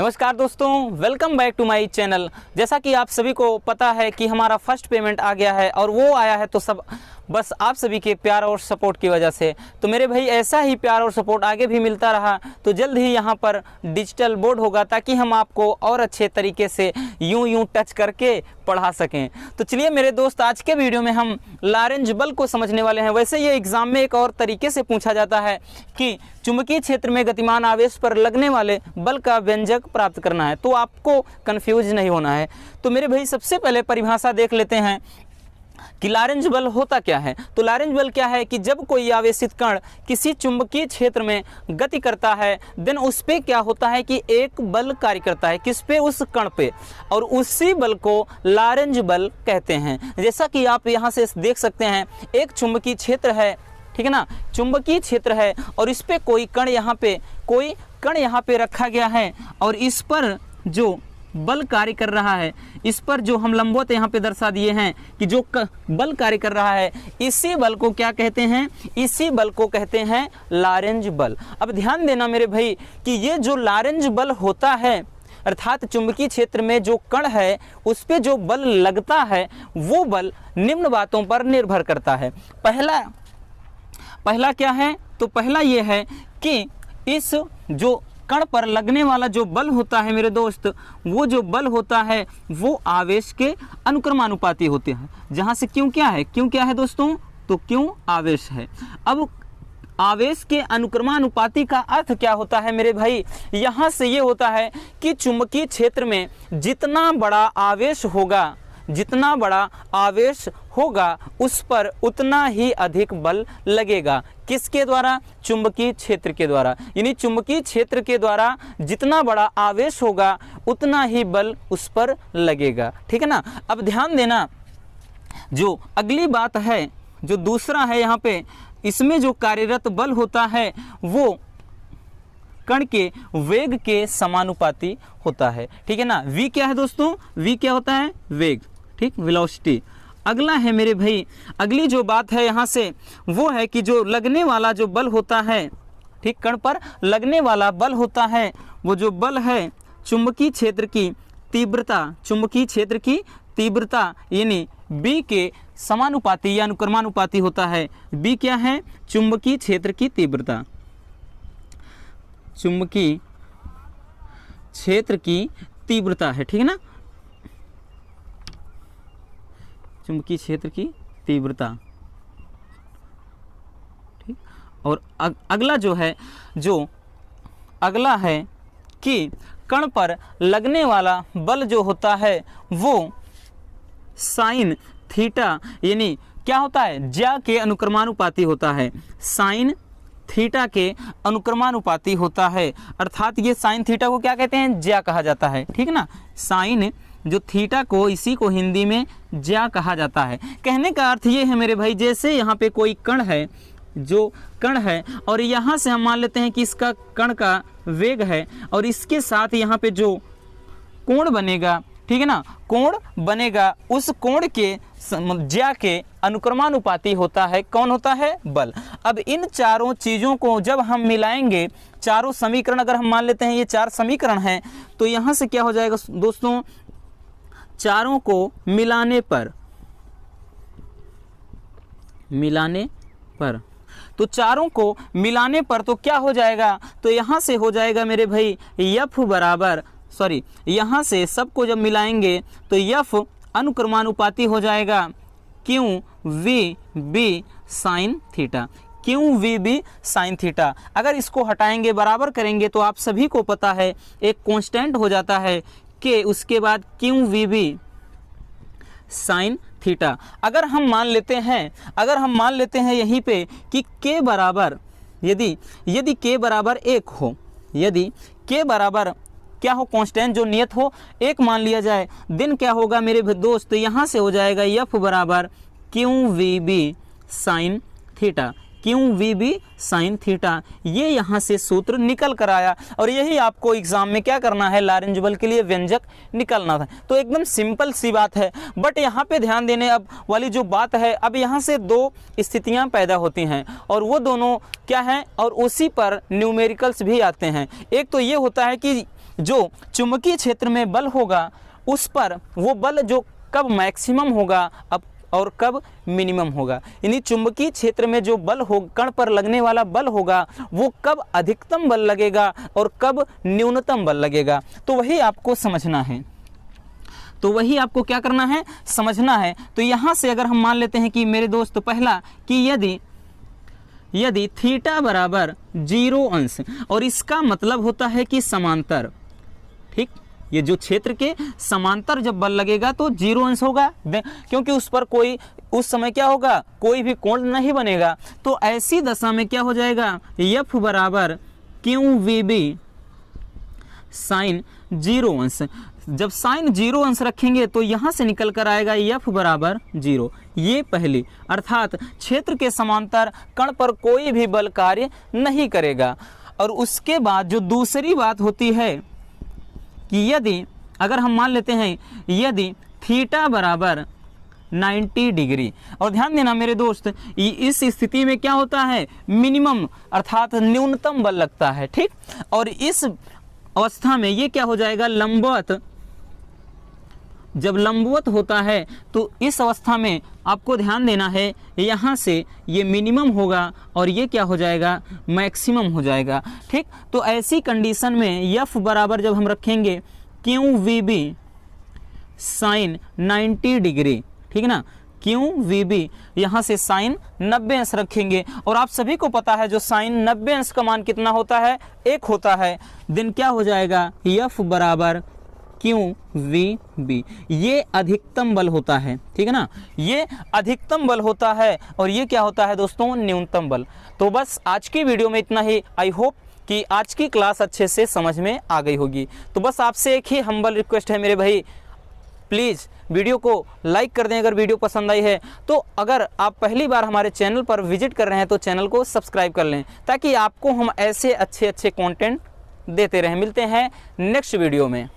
नमस्कार दोस्तों, welcome back to my channel. जैसा कि आप सभी को पता है कि हमारा फर्स्ट पेमेंट आ गया है और वो आया है तो सब बस आप सभी के प्यार और सपोर्ट की वजह से। तो मेरे भाई ऐसा ही प्यार और सपोर्ट आगे भी मिलता रहा तो जल्द ही यहाँ पर डिजिटल बोर्ड होगा ताकि हम आपको और अच्छे तरीके से यूं टच करके पढ़ा सकें। तो चलिए मेरे दोस्त, आज के वीडियो में हम लॉरेंज बल को समझने वाले हैं। वैसे ये एग्जाम में एक और तरीके से पूछा जाता है कि चुंबकीय क्षेत्र में गतिमान आवेश पर लगने वाले बल का व्यंजक प्राप्त करना है, तो आपको कंफ्यूज नहीं होना है। तो मेरे भाई सबसे पहले परिभाषा देख लेते हैं कि लॉरेंज बल होता क्या है। तो लॉरेंज बल क्या है कि जब कोई आवेशित कण किसी चुंबकीय क्षेत्र में गति करता है देन उस पे क्या होता है कि एक बल कार्य करता है, किस पे, उस कण पे, और उसी बल को लॉरेंज बल कहते हैं। जैसा कि आप यहाँ से देख सकते हैं, एक चुंबकीय क्षेत्र है, ठीक है ना, चुंबकीय क्षेत्र है और इस पे कोई कण यहाँ पे रखा गया है और इस पर जो बल कार्य कर रहा है, इस पर जो हम लंबवत यहाँ पे दर्शा दिए हैं कि जो बल कार्य कर रहा है, इसी बल को क्या कहते हैं, इसी बल को कहते हैं लॉरेंज बल। अब ध्यान देना मेरे भाई कि ये जो लॉरेंज बल होता है अर्थात चुंबकीय क्षेत्र में जो कण है उस पे जो बल लगता है वो बल निम्न बातों पर निर्भर करता है। पहला क्या है, तो पहला ये है कि इस जो कण पर लगने वाला जो बल होता है मेरे दोस्त, वो जो बल होता है वो आवेश के अनुक्रमानुपाती होते हैं। जहां से क्यों क्या है दोस्तों, तो क्यों आवेश है। अब आवेश के अनुक्रमानुपाती का अर्थ क्या होता है मेरे भाई, यहां से ये होता है कि चुंबकीय क्षेत्र में जितना बड़ा आवेश होगा उस पर उतना ही अधिक बल लगेगा। किसके द्वारा, चुंबकीय क्षेत्र के द्वारा। यानी चुंबकीय क्षेत्र के द्वारा जितना बड़ा आवेश होगा उतना ही बल उस पर लगेगा, ठीक है ना। अब ध्यान देना, जो अगली बात है, जो दूसरा है यहाँ पे, इसमें जो कार्यरत बल होता है वो कण के वेग के समानुपाती होता है, ठीक है ना। v क्या है दोस्तों, v क्या होता है, वेग, ठीक, वेलोसिटी। अगला है मेरे भाई, अगली जो बात है यहाँ से वो है कि जो लगने वाला जो बल होता है, ठीक, कण पर लगने वाला बल होता है, वो जो बल है चुंबकीय क्षेत्र की तीव्रता यानी b के समानुपाती या अनुक्रमानुपाती होता है। b क्या है, चुंबकीय क्षेत्र की तीव्रता, चुंबकीय क्षेत्र की तीव्रता है, ठीक है ना, चुंबकीय क्षेत्र की तीव्रता, ठीक। और अगला है कि कण पर लगने वाला बल जो होता है वो साइन थीटा यानी क्या होता है, ज्या के अनुक्रमानुपाती होता है, साइन थीटा के अनुक्रमानुपाती होता है। अर्थात ये साइन थीटा को क्या कहते हैं, ज्या कहा जाता है, ठीक है ना। साइन जो थीटा को, इसी को हिंदी में ज्या कहा जाता है। कहने का अर्थ ये है मेरे भाई, जैसे यहाँ पे कोई कण है, जो कण है और यहाँ से हम मान लेते हैं कि इसका कण का वेग है और इसके साथ यहाँ पे जो कोण बनेगा, ठीक है ना, कोण बनेगा, उस कोण के ज्या के अनुक्रमानुपाती होता है, कौन होता है, बल। अब इन चारों चीज़ों को जब हम मिलाएंगे, चारों समीकरण अगर हम मान लेते हैं ये 4 समीकरण हैं, तो यहाँ से क्या हो जाएगा दोस्तों, चारों को मिलाने पर तो चारों को मिलाने पर तो क्या हो जाएगा, तो यहाँ से हो जाएगा मेरे भाई यहाँ से सबको जब मिलाएंगे तो F अनुक्रमानुपाती हो जाएगा क्यों वी बी साइन थीटा, क्यों वी बी साइन थीटा। अगर इसको हटाएंगे, बराबर करेंगे तो आप सभी को पता है एक कांस्टेंट हो जाता है के, उसके बाद क्यों वी बी साइन थीटा। अगर हम मान लेते हैं यहीं पे कि के बराबर, यदि के बराबर 1 हो, यदि के बराबर क्या हो, कांस्टेंट जो नियत हो 1 मान लिया जाए, दिन क्या होगा मेरे दोस्त, यहाँ से हो जाएगा F बराबर क्यों वी बी साइन थीटा, क्यों वी बी साइन थीटा। ये यहाँ से सूत्र निकल कर आया और यही आपको एग्जाम में क्या करना है, लॉरेंज बल के लिए व्यंजक निकलना था। तो एकदम सिंपल सी बात है, बट यहाँ पे ध्यान देने अब वाली जो बात है, अब यहाँ से 2 स्थितियाँ पैदा होती हैं और वो दोनों क्या हैं, और उसी पर न्यूमेरिकल्स भी आते हैं। एक तो ये होता है कि जो चुंबकीय क्षेत्र में बल होगा उस पर वो बल जो कब मैक्सिमम होगा अब और कब मिनिमम होगा, यानी चुंबकीय क्षेत्र में जो बल हो कण पर लगने वाला बल होगा वो कब अधिकतम बल लगेगा और कब न्यूनतम बल लगेगा। तो वही आपको समझना है, तो वही आपको क्या करना है, समझना है। तो यहाँ से अगर हम मान लेते हैं कि मेरे दोस्त पहला कि यदि थीटा बराबर 0 अंश, और इसका मतलब होता है कि समांतर, ठीक, ये जो क्षेत्र के समांतर जब बल लगेगा तो 0 अंश होगा, क्योंकि उस पर कोई उस समय क्या होगा, कोई भी कोण नहीं बनेगा। तो ऐसी दशा में क्या हो जाएगा, F बराबर QVB साइन 0 अंश। जब साइन 0 अंश रखेंगे तो यहां से निकल कर आएगा F बराबर 0। ये पहली, अर्थात क्षेत्र के समांतर कण पर कोई भी बल कार्य नहीं करेगा। और उसके बाद जो दूसरी बात होती है कि यदि अगर हम मान लेते हैं यदि थीटा बराबर 90 डिग्री, और ध्यान देना मेरे दोस्त, इस स्थिति में क्या होता है, मिनिमम अर्थात न्यूनतम बल लगता है, ठीक। और इस अवस्था में ये क्या हो जाएगा, लंबवत, जब लंबवत होता है तो इस अवस्था में आपको ध्यान देना है यहाँ से ये मिनिमम होगा और ये क्या हो जाएगा, मैक्सिमम हो जाएगा, ठीक। तो ऐसी कंडीशन में F बराबर जब हम रखेंगे QVB साइन 90 डिग्री, ठीक है ना, QVB यहाँ से साइन 90 अंश रखेंगे। और आप सभी को पता है जो साइन 90 अंश का मान कितना होता है, 1 होता है। दिन क्या हो जाएगा, F बराबर QVB, ये अधिकतम बल होता है, ठीक है ना, ये अधिकतम बल होता है। और ये क्या होता है दोस्तों, न्यूनतम बल। तो बस आज की वीडियो में इतना ही। आई होप कि आज की क्लास अच्छे से समझ में आ गई होगी। तो बस आपसे एक ही हम्बल रिक्वेस्ट है मेरे भाई, प्लीज़ वीडियो को लाइक कर दें अगर वीडियो पसंद आई है तो। अगर आप पहली बार हमारे चैनल पर विजिट कर रहे हैं तो चैनल को सब्सक्राइब कर लें, ताकि आपको हम ऐसे अच्छे कंटेंट देते रहें। मिलते हैं नेक्स्ट वीडियो में।